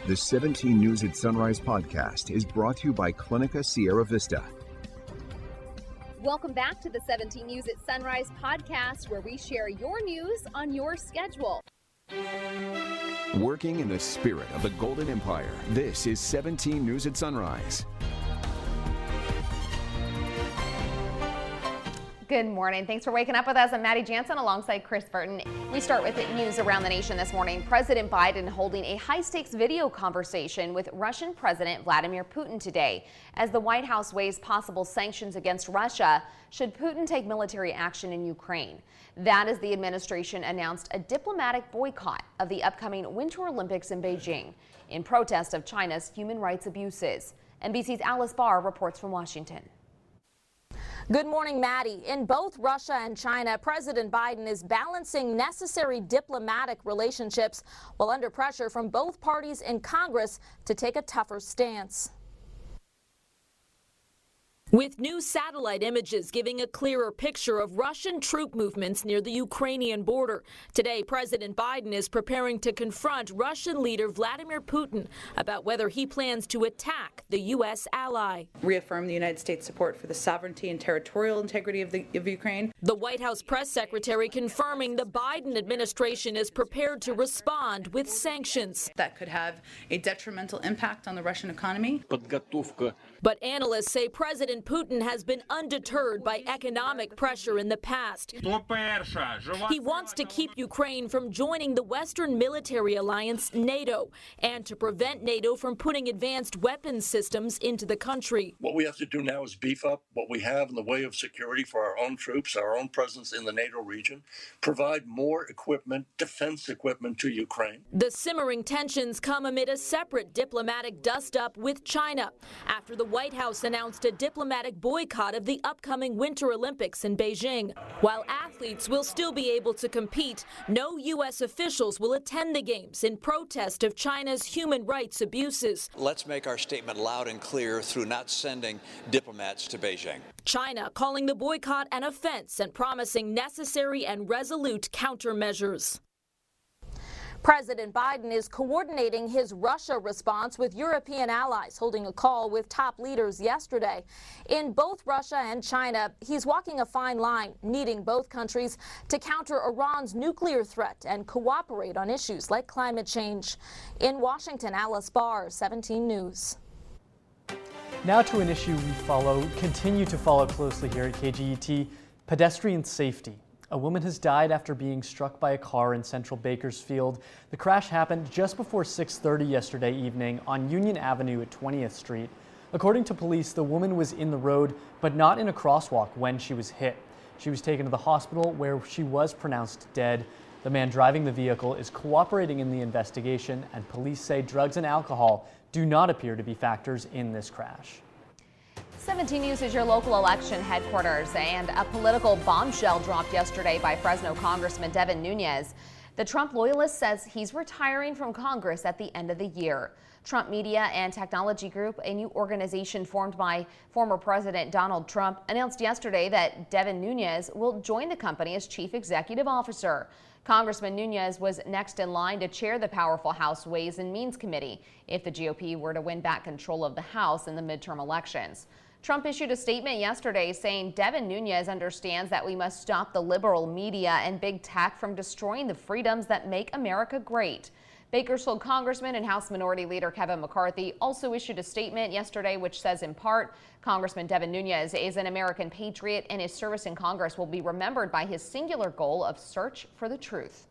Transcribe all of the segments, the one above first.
The 17 News at Sunrise podcast is brought to you by Clinica Sierra Vista. Welcome back to the 17 News at Sunrise podcast, where we share your news on your schedule. Working in the spirit of the Golden Empire, this is 17 News at Sunrise. Good morning. Thanks for waking up with us. I'm Maddie Jansen alongside Chris Burton. We start with news around the nation this morning. President Biden holding a high-stakes video conversation with Russian President Vladimir Putin today as the White House weighs possible sanctions against Russia should Putin take military action in Ukraine. That as the administration announced a diplomatic boycott of the upcoming Winter Olympics in Beijing in protest of China's human rights abuses. NBC's Alice Barr reports from Washington. Good morning, Maddie. In both Russia and China, President Biden is balancing necessary diplomatic relationships while under pressure from both parties in Congress to take a tougher stance. With new satellite images giving a clearer picture of Russian troop movements near the Ukrainian border. Today, President Biden is preparing to confront Russian leader Vladimir Putin about whether he plans to attack the U.S. ally. Reaffirm the United States support for the sovereignty and territorial integrity of Ukraine. The White House press secretary confirming the Biden administration is prepared to respond with sanctions that could have a detrimental impact on the Russian economy. But analysts say President Putin has been undeterred by economic pressure in the past. He wants to keep Ukraine from joining the Western military alliance NATO and to prevent NATO from putting advanced weapons systems into the country. What we have to do now is beef up what we have in the way of security for our own troops, our own presence in the NATO region, provide more equipment, defense equipment to Ukraine. The simmering tensions come amid a separate diplomatic dust-up with China after the White House announced a diplomatic boycott of the upcoming Winter Olympics in Beijing. While athletes will still be able to compete, no U.S. officials will attend the Games in protest of China's human rights abuses. Let's make our statement loud and clear through not sending diplomats to Beijing. China calling the boycott an offense and promising necessary and resolute countermeasures. President Biden is coordinating his Russia response with European allies, holding a call with top leaders yesterday. In both Russia and China, he's walking a fine line, needing both countries to counter Iran's nuclear threat and cooperate on issues like climate change. In Washington, Alice Barr, 17 News. Now to an issue we continue to follow closely here at KGET, pedestrian safety. A woman has died after being struck by a car in central Bakersfield. The crash happened just before 6:30 yesterday evening on Union Avenue at 20th Street. According to police, the woman was in the road, but not in a crosswalk when she was hit. She was taken to the hospital where she was pronounced dead. The man driving the vehicle is cooperating in the investigation, and police say drugs and alcohol do not appear to be factors in this crash. 17 News is your local election headquarters, and a political bombshell dropped yesterday by Fresno Congressman Devin Nunes. The Trump loyalist says he's retiring from Congress at the end of the year. Trump Media and Technology Group, a new organization formed by former President Donald Trump, announced yesterday that Devin Nunes will join the company as chief executive officer. Congressman Nunes was next in line to chair the powerful House Ways and Means Committee if the GOP were to win back control of the House in the midterm elections. Trump issued a statement yesterday saying Devin Nunes understands that we must stop the liberal media and big tech from destroying the freedoms that make America great. Bakersfield Congressman and House Minority Leader Kevin McCarthy also issued a statement yesterday which says in part, Congressman Devin Nunes is an American patriot and his service in Congress will be remembered by his singular goal of search for the truth.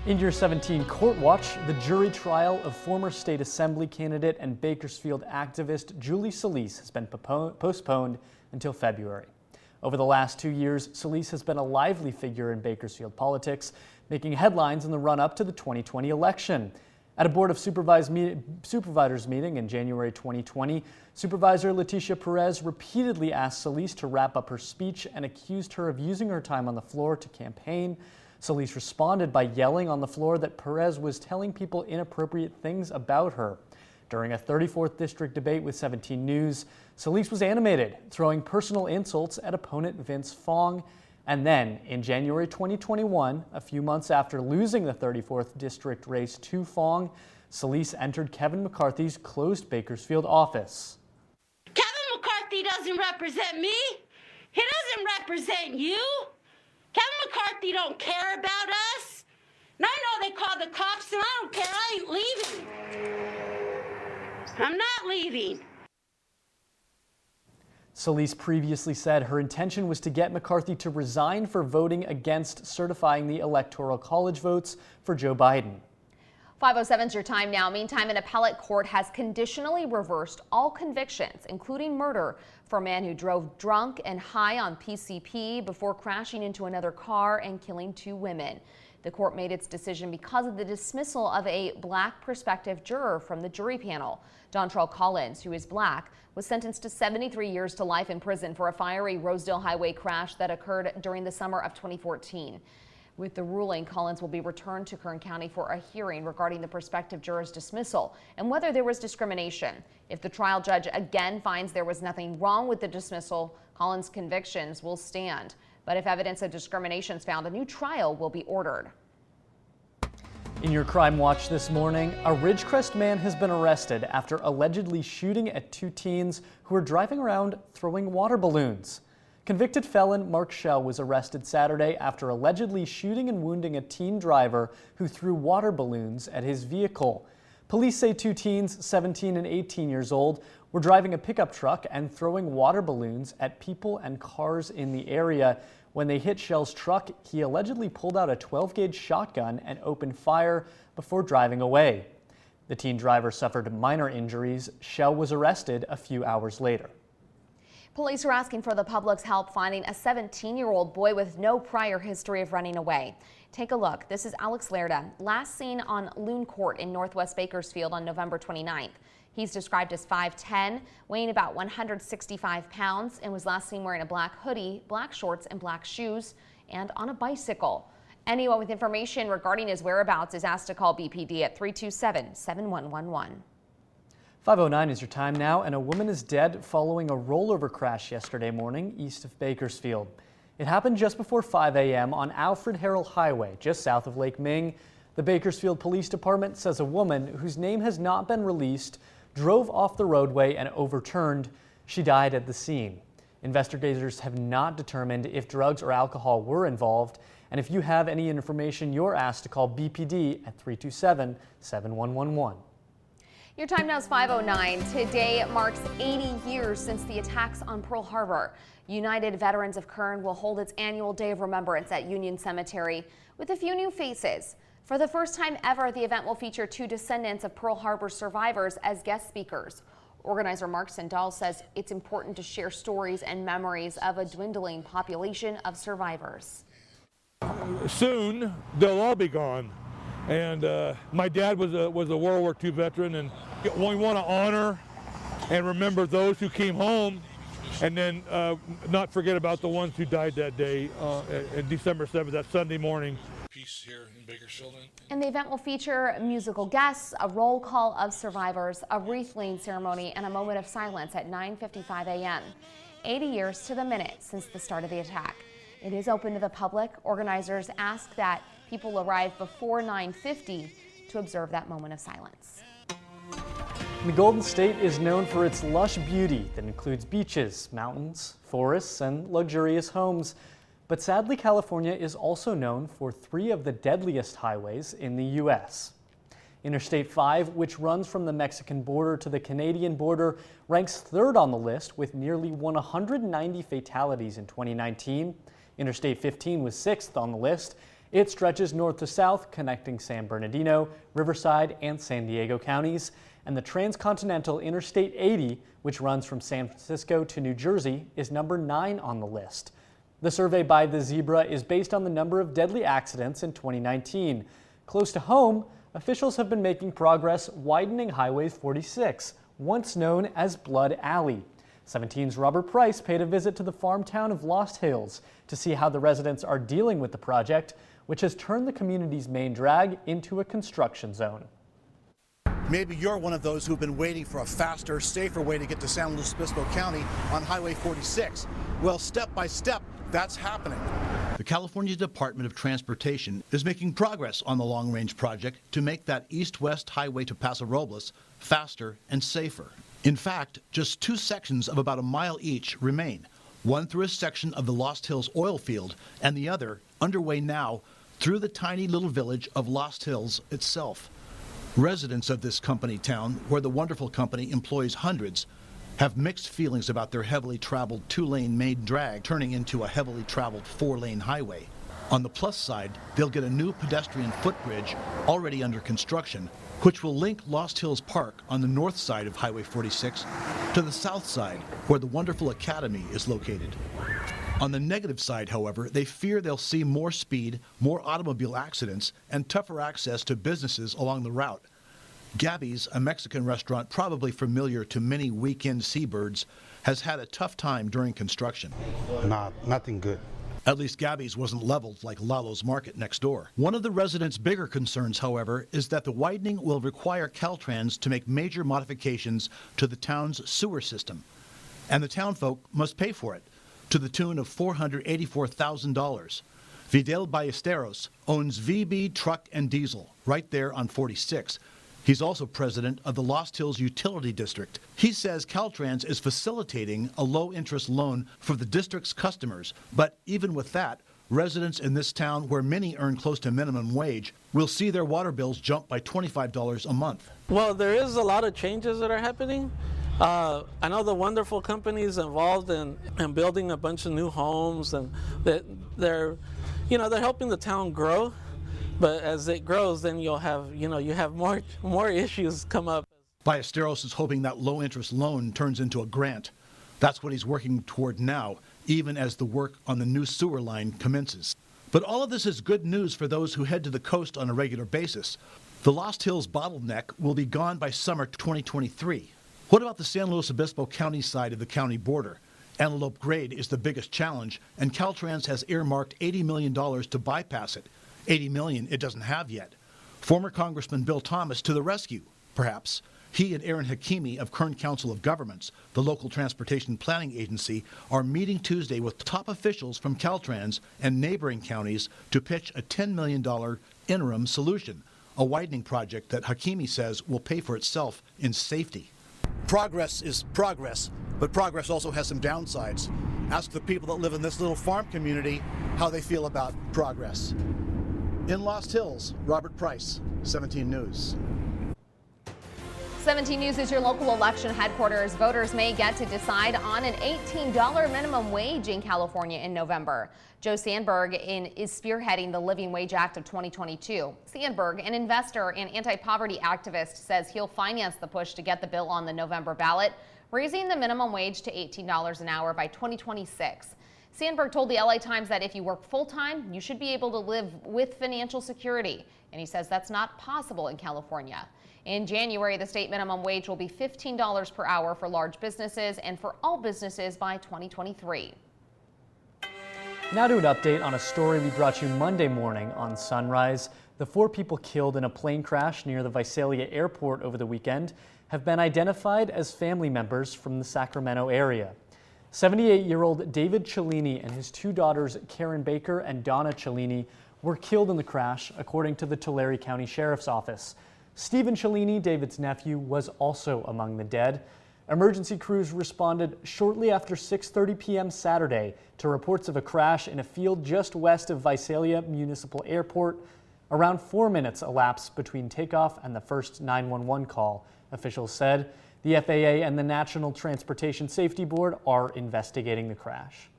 In your 17 Court Watch, the jury trial of former state assembly candidate and Bakersfield activist Julie Solis has been postponed until February. Over the last 2 years, Solis has been a lively figure in Bakersfield politics, making headlines in the run-up to the 2020 election. At a Board of Supervisors meeting in January 2020, Supervisor Leticia Perez repeatedly asked Solis to wrap up her speech and accused her of using her time on the floor to campaign. Solis responded by yelling on the floor that Perez was telling people inappropriate things about her. During a 34th District debate with 17 News, Solis was animated, throwing personal insults at opponent Vince Fong. And then, in January 2021, a few months after losing the 34th district race to Fong, Solis entered Kevin McCarthy's closed Bakersfield office. Kevin McCarthy doesn't represent me. He doesn't represent you. Kevin McCarthy don't care about us. And I know they call the cops, and I don't care. I ain't leaving. I'm not leaving. Solis previously said her intention was to get McCarthy to resign for voting against certifying the Electoral College votes for Joe Biden. 5:07 is your time now. Meantime, an appellate court has conditionally reversed all convictions, including murder, for a man who drove drunk and high on PCP before crashing into another car and killing 2 women. The court made its decision because of the dismissal of a black prospective juror from the jury panel. Dontrell Collins, who is black, was sentenced to 73 years to life in prison for a fiery Rosedale Highway crash that occurred during the summer of 2014. With the ruling, Collins will be returned to Kern County for a hearing regarding the prospective juror's dismissal and whether there was discrimination. If the trial judge again finds there was nothing wrong with the dismissal, Collins' convictions will stand. But if evidence of discrimination is found, a new trial will be ordered. In your Crime Watch this morning, a Ridgecrest man has been arrested after allegedly shooting at 2 teens who were driving around throwing water balloons. Convicted felon Mark Schell was arrested Saturday after allegedly shooting and wounding a teen driver who threw water balloons at his vehicle. Police say 2 teens, 17 and 18 years old, were driving a pickup truck and throwing water balloons at people and cars in the area. When they hit Schell's truck, he allegedly pulled out a 12-gauge shotgun and opened fire before driving away. The teen driver suffered minor injuries. Schell was arrested a few hours later. Police are asking for the public's help finding a 17-year-old boy with no prior history of running away. Take a look. This is Alex Lerda, last seen on Loon Court in Northwest Bakersfield on November 29th. He's described as 5'10", weighing about 165 pounds, and was last seen wearing a black hoodie, black shorts, and black shoes, and on a bicycle. Anyone with information regarding his whereabouts is asked to call BPD at 327-7111. 5:09 is your time now, and a woman is dead following a rollover crash yesterday morning east of Bakersfield. It happened just before 5 a.m. on Alfred Harrell Highway, just south of Lake Ming. The Bakersfield Police Department says a woman, whose name has not been released, drove off the roadway and overturned. She died at the scene. Investigators have not determined if drugs or alcohol were involved, and if you have any information, you're asked to call BPD at 327-7111. Your time now is 5:09. Today marks 80 years since the attacks on Pearl Harbor. United Veterans of Kern will hold its annual Day of Remembrance at Union Cemetery with a few new faces. For the first time ever, the event will feature 2 descendants of Pearl Harbor survivors as guest speakers. Organizer Mark Sandal says it's important to share stories and memories of a dwindling population of survivors. Soon, they'll all be gone. And my dad was a World War II veteran, and we want to honor and remember those who came home, and then not forget about the ones who died that day, December 7th, that Sunday morning. Peace here in Bakersfield. And the event will feature musical guests, a roll call of survivors, a wreath-laying ceremony, and a moment of silence at 9:55 a.m. 80 years to the minute since the start of the attack. It is open to the public. Organizers ask that people arrive before 9:50 to observe that moment of silence. The Golden State is known for its lush beauty that includes beaches, mountains, forests, and luxurious homes. But sadly, California is also known for 3 of the deadliest highways in the U.S. Interstate 5, which runs from the Mexican border to the Canadian border, ranks 3rd on the list with nearly 190 fatalities in 2019. Interstate 15 was 6th on the list. It stretches north to south, connecting San Bernardino, Riverside, and San Diego counties. And the transcontinental Interstate 80, which runs from San Francisco to New Jersey, is number 9 on the list. The survey by The Zebra is based on the number of deadly accidents in 2019. Close to home, officials have been making progress widening Highway 46, once known as Blood Alley. 17's Robert Price paid a visit to the farm town of Lost Hills to see how the residents are dealing with the project, which has turned the community's main drag into a construction zone. Maybe you're one of those who've been waiting for a faster, safer way to get to San Luis Obispo County on Highway 46. Well, step by step, that's happening. The California Department of Transportation is making progress on the long-range project to make that east-west highway to Paso Robles faster and safer. In fact, just 2 sections of about a mile each remain, one through a section of the Lost Hills oil field and the other, underway now, through the tiny little village of Lost Hills itself. Residents of this company town, where the wonderful company employs hundreds, have mixed feelings about their heavily traveled 2-lane main drag turning into a heavily traveled 4-lane highway. On the plus side, they'll get a new pedestrian footbridge already under construction, which will link Lost Hills Park on the north side of Highway 46 to the south side, where the wonderful academy is located. On the negative side, however, they fear they'll see more speed, more automobile accidents, and tougher access to businesses along the route. Gabby's, a Mexican restaurant probably familiar to many weekend seabirds, has had a tough time during construction. Nothing good. At least Gabby's wasn't leveled like Lalo's Market next door. One of the residents' bigger concerns, however, is that the widening will require Caltrans to make major modifications to the town's sewer system. And the townfolk must pay for it, to the tune of $484,000. Vidal Ballesteros owns VB Truck and Diesel right there on 46. He's also president of the Lost Hills Utility District. He says Caltrans is facilitating a low-interest loan for the district's customers. But even with that, residents in this town, where many earn close to minimum wage, will see their water bills jump by $25 a month. Well, there is a lot of changes that are happening. I know the wonderful companies involved in building a bunch of new homes, and they're helping the town grow. But as it grows, then you have more issues come up. Ballesteros is hoping that low-interest loan turns into a grant. That's what he's working toward now, even as the work on the new sewer line commences. But all of this is good news for those who head to the coast on a regular basis. The Lost Hills bottleneck will be gone by summer 2023. What about the San Luis Obispo County side of the county border? Antelope Grade is the biggest challenge, and Caltrans has earmarked $80 million to bypass it. $80 million it doesn't have yet. Former Congressman Bill Thomas to the rescue, perhaps. He and Aaron Hakimi of Kern Council of Governments, the local transportation planning agency, are meeting Tuesday with top officials from Caltrans and neighboring counties to pitch a $10 million interim solution, a widening project that Hakimi says will pay for itself in safety. Progress is progress, but progress also has some downsides. Ask the people that live in this little farm community how they feel about progress. In Lost Hills, Robert Price, 17 News. 17 News is your local election headquarters. Voters may get to decide on an $18 minimum wage in California in November. Joe Sandberg is spearheading the Living Wage Act of 2022. Sandberg, an investor and anti-poverty activist, says he'll finance the push to get the bill on the November ballot, raising the minimum wage to $18 an hour by 2026. Sandberg told the LA Times that if you work full-time, you should be able to live with financial security. And he says that's not possible in California. In January, the state minimum wage will be $15 per hour for large businesses and for all businesses by 2023. Now to an update on a story we brought you Monday morning on Sunrise. The 4 people killed in a plane crash near the Visalia airport over the weekend have been identified as family members from the Sacramento area. 78-year-old David Cellini and his 2 daughters, Karen Baker and Donna Cellini, were killed in the crash, according to the Tulare County Sheriff's Office. Stephen Cellini, David's nephew, was also among the dead. Emergency crews responded shortly after 6:30 p.m. Saturday to reports of a crash in a field just west of Visalia Municipal Airport. Around 4 minutes elapsed between takeoff and the first 911 call, officials said. The FAA and the National Transportation Safety Board are investigating the crash.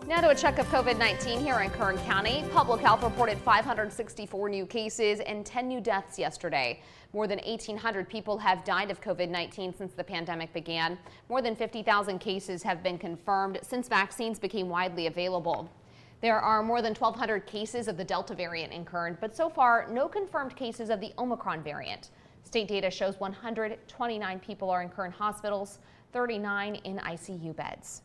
Now to a check of COVID-19 here in Kern County. Public Health reported 564 new cases and 10 new deaths yesterday. More than 1,800 people have died of COVID-19 since the pandemic began. More than 50,000 cases have been confirmed since vaccines became widely available. There are more than 1,200 cases of the Delta variant in Kern, but so far no confirmed cases of the Omicron variant. State data shows 129 people are in Kern hospitals, 39 in ICU beds.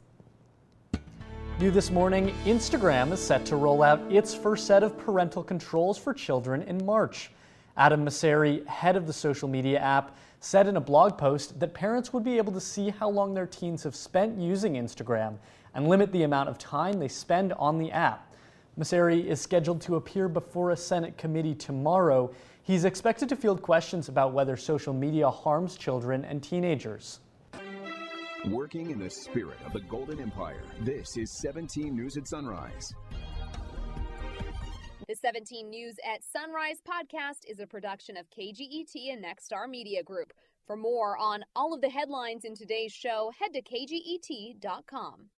New this morning, Instagram is set to roll out its first set of parental controls for children in March. Adam Masseri, head of the social media app, said in a blog post that parents would be able to see how long their teens have spent using Instagram and limit the amount of time they spend on the app. Masseri is scheduled to appear before a Senate committee tomorrow. He's expected to field questions about whether social media harms children and teenagers. Working in the spirit of the Golden Empire, this is 17 News at Sunrise. The 17 News at Sunrise podcast is a production of KGET and Nexstar Media Group. For more on all of the headlines in today's show, head to kget.com.